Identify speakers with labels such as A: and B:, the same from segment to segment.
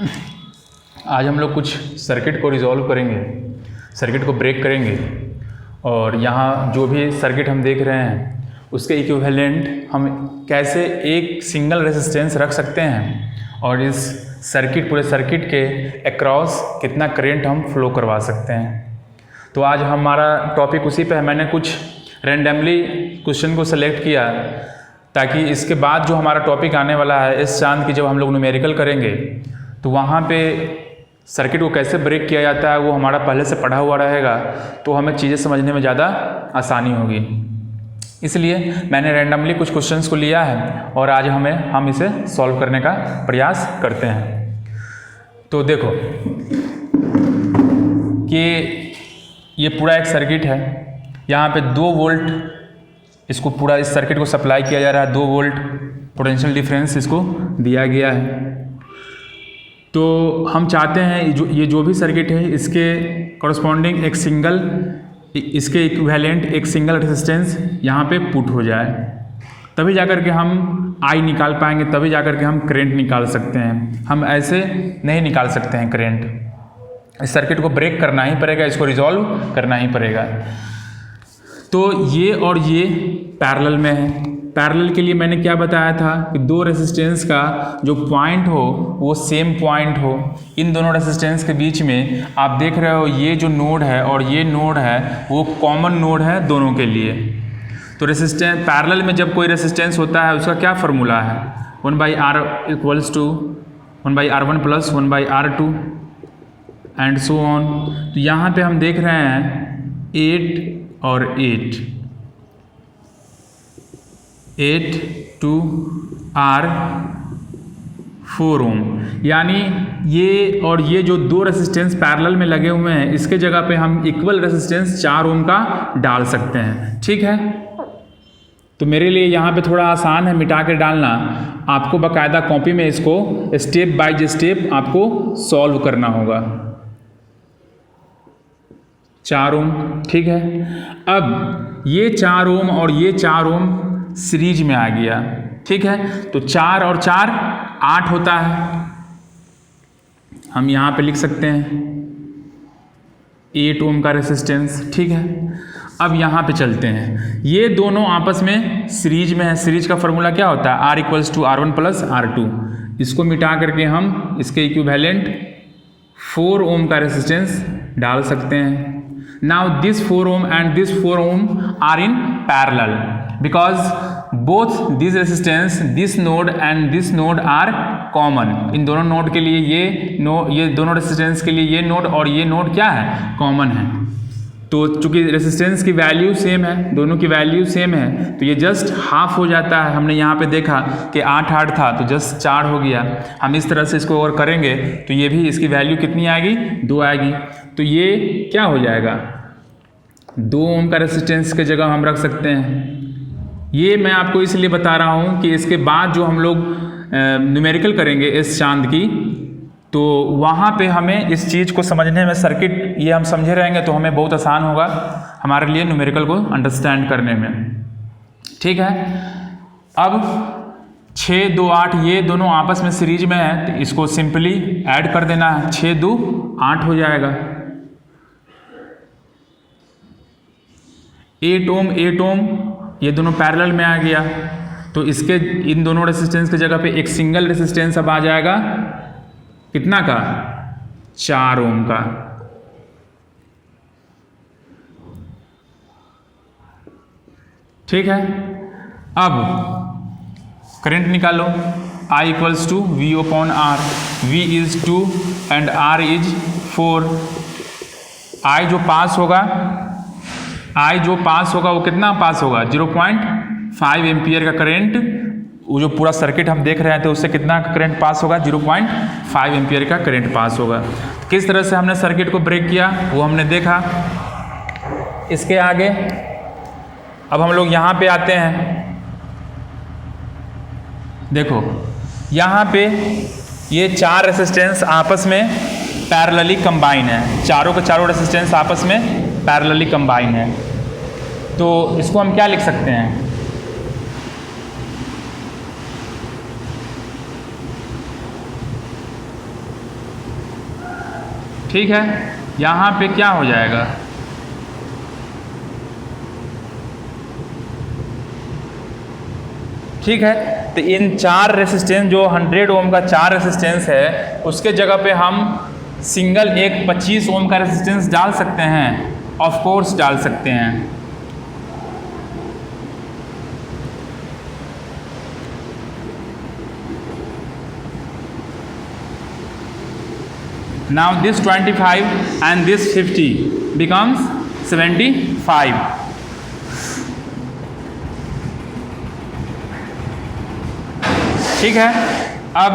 A: आज हम लोग कुछ सर्किट को रिजॉल्व करेंगे, सर्किट को ब्रेक करेंगे और यहाँ जो भी सर्किट हम देख रहे हैं उसके इक्विवेलेंट हम कैसे एक सिंगल रेजिस्टेंस रख सकते हैं और इस सर्किट पूरे सर्किट के अक्रॉस कितना करंट हम फ्लो करवा सकते हैं। तो आज हमारा टॉपिक उसी पे है। मैंने कुछ रैंडमली क्वेश्चन को सेलेक्ट किया ताकि इसके बाद जो हमारा टॉपिक आने वाला है इस चांद की, जब हम लोग न्यूमेरिकल करेंगे तो वहाँ पे सर्किट को कैसे ब्रेक किया जाता है वो हमारा पहले से पढ़ा हुआ रहेगा, तो हमें चीज़ें समझने में ज़्यादा आसानी होगी। इसलिए मैंने रैंडमली कुछ क्वेश्चंस को लिया है और आज हम इसे सॉल्व करने का प्रयास करते हैं। तो देखो कि ये पूरा एक सर्किट है, यहाँ पे 2 वोल्ट इसको पूरा इस सर्किट को सप्लाई किया जा रहा है, 2 वोल्ट पोटेंशियल डिफरेंस इसको दिया गया है। तो हम चाहते हैं ये जो भी सर्किट है इसके कॉरस्पॉन्डिंग एक सिंगल, इसके इक्विवेलेंट एक सिंगल रेजिस्टेंस यहाँ पे पुट हो जाए, तभी जाकर के हम आई निकाल पाएंगे, तभी जाकर के हम करंट निकाल सकते हैं। हम ऐसे नहीं निकाल सकते हैं करंट। इस सर्किट को ब्रेक करना ही पड़ेगा, इसको रिजॉल्व करना ही पड़ेगा। तो ये और ये पैरेलल में है। पैरेलल के लिए मैंने क्या बताया था कि 2 रेजिस्टेंस का जो पॉइंट हो वो सेम पॉइंट हो। इन दोनों रेजिस्टेंस के बीच में आप देख रहे हो ये जो नोड है और ये नोड है वो कॉमन नोड है दोनों के लिए। तो रेजिस्टेंस पैरेलल में जब कोई रेजिस्टेंस होता है उसका क्या फार्मूला है, 1/R = 1/R1 + 1/R2 and so on. तो यहाँ पे हम देख रहे हैं 8 और 8 to R 4 ओम, यानी ये और ये जो 2 रेजिस्टेंस पैरेलल में लगे हुए हैं इसके जगह पे हम इक्वल रेजिस्टेंस 4 ओम का डाल सकते हैं। ठीक है, तो मेरे लिए यहाँ पे थोड़ा आसान है मिटा के डालना। आपको बाकायदा कॉपी में इसको स्टेप बाय स्टेप आपको सॉल्व करना होगा। 4 ओम, ठीक है। अब ये 4 ओम और ये 4 ओम सीरीज में आ गया, ठीक है। तो 4 और 4 8 होता है। हम यहाँ पे लिख सकते हैं 8 ओम का रेजिस्टेंस, ठीक है। अब यहाँ पे चलते हैं, ये दोनों आपस में सीरीज में है। सीरीज का फॉर्मूला क्या होता है, R = R1 + R2। इसको मिटा करके हम इसके इक्विवेलेंट 4 ओम का रेजिस्टेंस डाल सकते हैं। Now this 4 ohm and this 4 ohm are in parallel because both this resistance, this node and this node are common। इन दोनों नोड के लिए ये दोनों रेजिस्टेंस के लिए ये नोड और ये नोड क्या है, कॉमन है। तो चूंकि रेजिस्टेंस की वैल्यू सेम है, दोनों की वैल्यू सेम है, तो ये जस्ट हाफ हो जाता है। हमने यहाँ पे देखा कि 8 था तो जस्ट 4 हो गया। हम इस तरह से इसको और करेंगे तो ये भी इसकी वैल्यू कितनी आएगी, 2 आएगी। तो ये क्या हो जाएगा, 2 ओम का रेजिस्टेंस की जगह हम रख सकते हैं। ये मैं आपको इसलिए बता रहा हूँ कि इसके बाद जो हम लोग न्यूमेरिकल करेंगे इस चांद की, तो वहाँ पे हमें इस चीज़ को समझने में, सर्किट ये हम समझे रहेंगे तो हमें बहुत आसान होगा हमारे लिए न्यूमेरिकल को अंडरस्टैंड करने में, ठीक है। अब 6, 2, 8 ये दोनों आपस में सीरीज में है, तो इसको सिंपली ऐड कर देना है। 6, 2, 8 हो जाएगा। 8 ओम ये दोनों पैरेलल में आ गया, तो इसके इन दोनों रेजिस्टेंस की जगह पे एक सिंगल रेजिस्टेंस अब आ जाएगा, कितना का, 4 ओम का। ठीक है, अब करंट निकालो। I = V/R, V is 2 and R is 4। I जो पास होगा वो कितना पास होगा, 0.5 एम्पियर का करंट। वो जो पूरा सर्किट हम देख रहे हैं तो उससे कितना करंट पास होगा, 0.5 एम्पियर का करंट पास होगा। किस तरह से हमने सर्किट को ब्रेक किया वो हमने देखा। इसके आगे अब हम लोग यहाँ पे आते हैं। देखो यहाँ पे ये 4 रेजिस्टेंस आपस में पैरेलली कंबाइन है, चारों के चारों रेजिस्टेंस आपस में पैरेलली कंबाइन है। तो इसको हम क्या लिख सकते हैं, ठीक है, यहाँ पे क्या हो जाएगा, ठीक है। तो इन 4 रेसिस्टेंस जो 100 ओम का 4 रेसिस्टेंस है उसके जगह पे हम सिंगल एक 25 ओम का रेसिस्टेंस डाल सकते हैं, ऑफ कोर्स डाल सकते हैं। Now this 25 and this 50 becomes 75. ठीक है, अब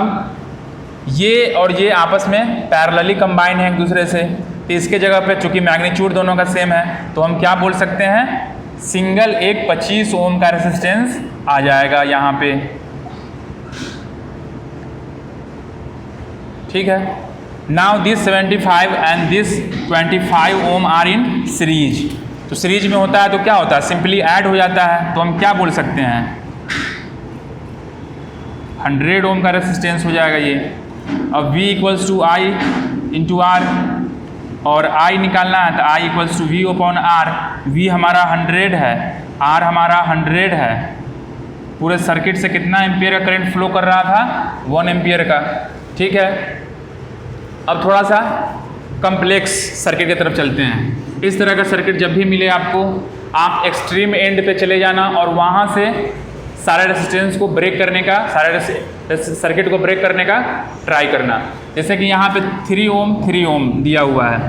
A: ये और ये आपस में पैरेलली कंबाइन है एक दूसरे से, तो इसके जगह पे चूंकि मैग्नीट्यूड दोनों का सेम है तो हम क्या बोल सकते हैं, सिंगल एक 25 ओम का रेसिस्टेंस आ जाएगा यहाँ पे। ठीक है, now this 75 and this 25 ohm are in series. तो सीरीज में होता है तो क्या होता है, सिंपली ऐड हो जाता है, तो हम क्या बोल सकते हैं, 100 ओम का रेसिस्टेंस हो जाएगा ये। अब V equals to I into R, और I निकालना है तो I equals to V upon R. V हमारा 100 है, R हमारा 100 है। पूरे सर्किट से कितना एम्पियर का करंट फ्लो कर रहा था, 1 एम्पियर का। ठीक है, अब थोड़ा सा कम्प्लेक्स सर्किट की तरफ चलते हैं। इस तरह का सर्किट जब भी मिले आपको, आप एक्सट्रीम एंड पे चले जाना और वहाँ से सारे रेसिस्टेंस को ब्रेक करने का, सारे सर्किट को ब्रेक करने का ट्राई करना। जैसे कि यहाँ पे 3 ओम दिया हुआ है,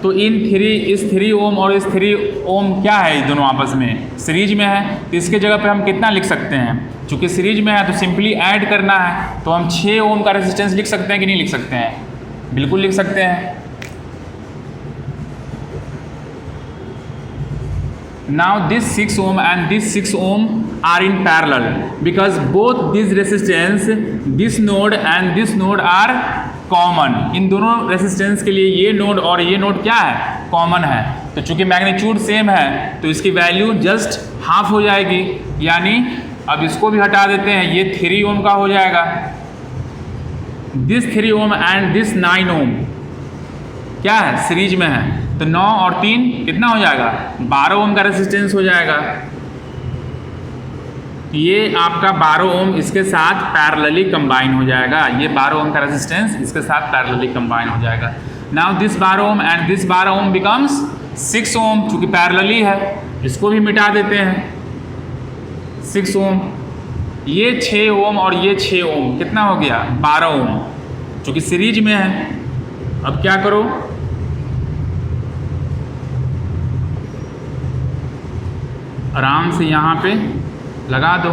A: तो इस 3 ओम और इस 3 ओम क्या है, ये दोनों आपस में सीरीज में है, तो इसके जगह पे हम कितना लिख सकते हैं, चूँकि सीरीज में है तो सिंपली ऐड करना है, तो हम 6 ओम का रेसिस्टेंस लिख सकते हैं कि नहीं लिख सकते हैं, बिल्कुल लिख सकते हैं। Now this 6 ohm and this 6 ohm are in parallel because both these resistance, this node and this node are common। इन दोनों रेसिस्टेंस के लिए ये नोड और ये नोड क्या है, कॉमन है। तो चूंकि मैग्नीट्यूड सेम है तो इसकी वैल्यू जस्ट हाफ हो जाएगी, यानी अब इसको भी हटा देते हैं, ये 3 ओम का हो जाएगा। दिस 3 ओम एंड दिस 9 ओम क्या है, सीरीज में है, तो 9 और 3 कितना हो जाएगा, 12 ओम का रेसिस्टेंस हो जाएगा। ये आपका 12 ओम इसके साथ पैरेलली कंबाइन हो जाएगा, ये 12 ओम का रेसिस्टेंस इसके साथ पैरेलली कंबाइन हो जाएगा। Now this 12 ohm and this 12 ohm becomes 6 ohm, चूंकि पैरेलली है इसको भी मिटा देते हैं, 6 ओम। ये 6 ओम और ये 6 ओम कितना हो गया, 12 ओम, चूंकि सीरीज में है। अब क्या करो, आराम से यहाँ पे लगा दो,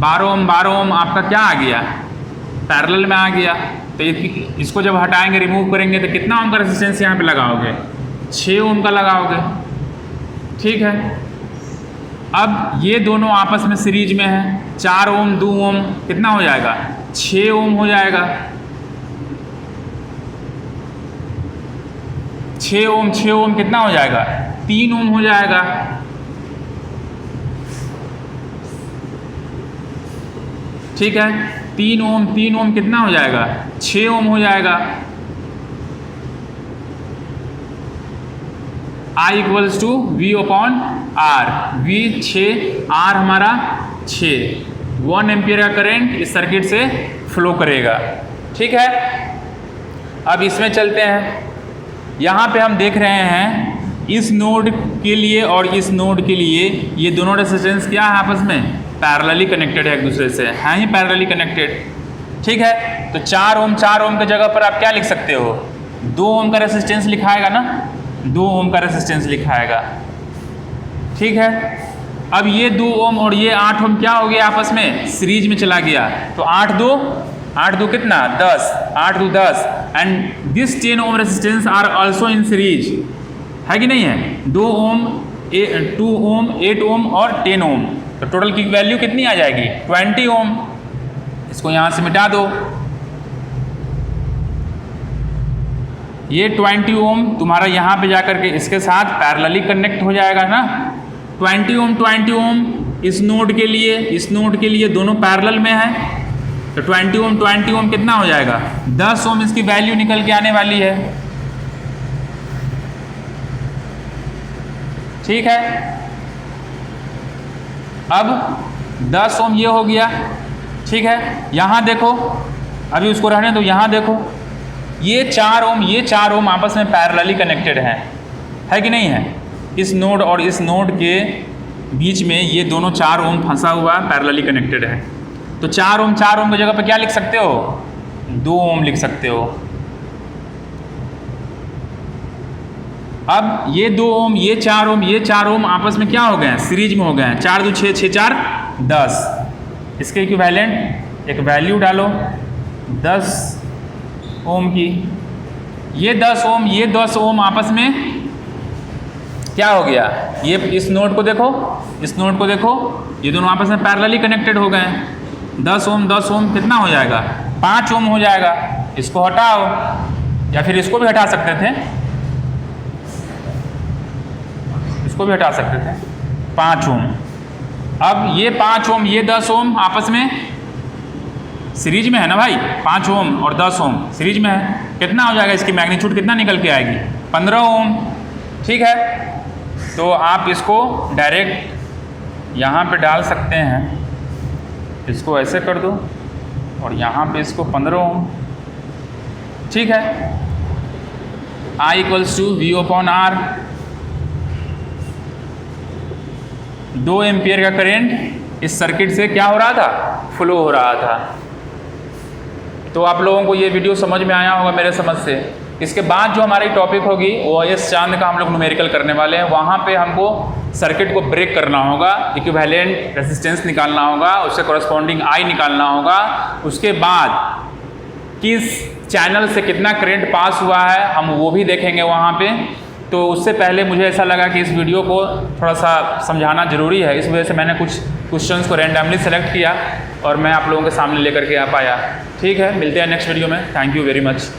A: 12 ओम आपका क्या आ गया, पैरेलल में आ गया। तो इसको जब हटाएंगे, रिमूव करेंगे, तो कितना ओम का रेजिस्टेंस यहाँ पे लगाओगे, 6 ओम का लगाओगे। ठीक है, अब ये दोनों आपस में सीरीज में है, 4 ओम 2 ओम कितना हो जाएगा, 6 ओम हो जाएगा। 6 ओम कितना हो जाएगा, 3 ओम हो जाएगा। ठीक है, 3 ओम कितना हो जाएगा, 6 ओम हो जाएगा। I equals to V upon R, V 6, R हमारा 6, 1 एम्पियर का करंट इस सर्किट से फ्लो करेगा। ठीक है, अब इसमें चलते हैं। यहाँ पे हम देख रहे हैं इस नोड के लिए और इस नोड के लिए ये दोनों रेजिस्टेंस क्या है, आपस में पैरेलली कनेक्टेड है, एक दूसरे से हैं ही पैरेलली कनेक्टेड। ठीक है, तो 4 ओम के जगह पर आप क्या लिख सकते हो, 2 ओम का रेजिस्टेंस लिखाएगा ना, 2 ओम का रेजिस्टेंस लिखाएगा। ठीक है, अब ये 2 ओम और ये 8 ओम क्या हो गया, आपस में सीरीज में चला गया, तो 8 2 कितना, 10, 8 2 10, and this 10 ohm resistance R also in series, है कि नहीं है, 2 ओम 2 ओम 8 ओम और 10 ओम, तो टोटल की वैल्यू कितनी आ जाएगी, 20 ओम। इसको यहाँ से मिटा दो, ये 20 ओम तुम्हारा यहाँ पे जाकर के इसके साथ पैरेलली कनेक्ट हो जाएगा ना, 20 ओम इस नोड के लिए दोनों पैरेलल में है, तो 20 ओम कितना हो जाएगा, 10 ओम इसकी वैल्यू निकल के आने वाली है। ठीक है, अब 10 ओम ये हो गया। ठीक है, यहाँ देखो, अभी उसको रहने दो, यहाँ देखो ये 4 ओम आपस में पैरेलली कनेक्टेड है कि नहीं है। इस नोड और इस नोड के बीच में ये दोनों 4 ओम फंसा हुआ पैरेलली कनेक्टेड है। तो 4 ओम की जगह पे क्या लिख सकते हो, 2 ओम लिख सकते हो। अब ये 2 ओम, ये 4 ओम आपस में क्या हो गए हैं, सीरीज में हो गए हैं। 4 2 6, 6 4 10। इसके इक्विवेलेंट एक वैल्यू डालो 10 ओम की। ये 10 ओम आपस में क्या हो गया, ये इस नोड को देखो, ये दोनों आपस में पैरेलली कनेक्टेड हो गए हैं। 10 ओम कितना हो जाएगा, 5 ओम हो जाएगा। इसको हटाओ, या फिर इसको भी हटा सकते थे, 5 ओम। अब ये 5 ओम, ये 10 ओम आपस में सीरीज में है ना भाई, 5 ओम और 10 ओम सीरीज में है। कितना हो जाएगा, इसकी मैग्नीट्यूड कितना निकल के आएगी, 15 ओम। ठीक है, तो आप इसको डायरेक्ट यहाँ पे डाल सकते हैं, इसको ऐसे कर दो और यहाँ पे इसको 15 ओम। ठीक है, I = V/R। 2 एम्पियर का करंट इस सर्किट से क्या हो रहा था, फ्लो हो रहा था। तो आप लोगों को ये वीडियो समझ में आया होगा मेरे समझ से। इसके बाद जो हमारी टॉपिक होगी वो इस चांद का हम लोग न्यूमेरिकल करने वाले हैं। वहाँ पे हमको सर्किट को ब्रेक करना होगा, इक्विवेलेंट रेजिस्टेंस निकालना होगा, उससे कॉरस्पॉन्डिंग I निकालना होगा। उसके बाद किस चैनल से कितना करंट पास हुआ है हम वो भी देखेंगे वहाँ पे। तो उससे पहले मुझे ऐसा लगा कि इस वीडियो को थोड़ा सा समझाना ज़रूरी है, इस वजह से मैंने कुछ क्वेश्चंस को रैंडमली सेलेक्ट किया और मैं आप लोगों के सामने लेकर के आ पाया। ठीक है, मिलते हैं नेक्स्ट वीडियो में। Thank you very much.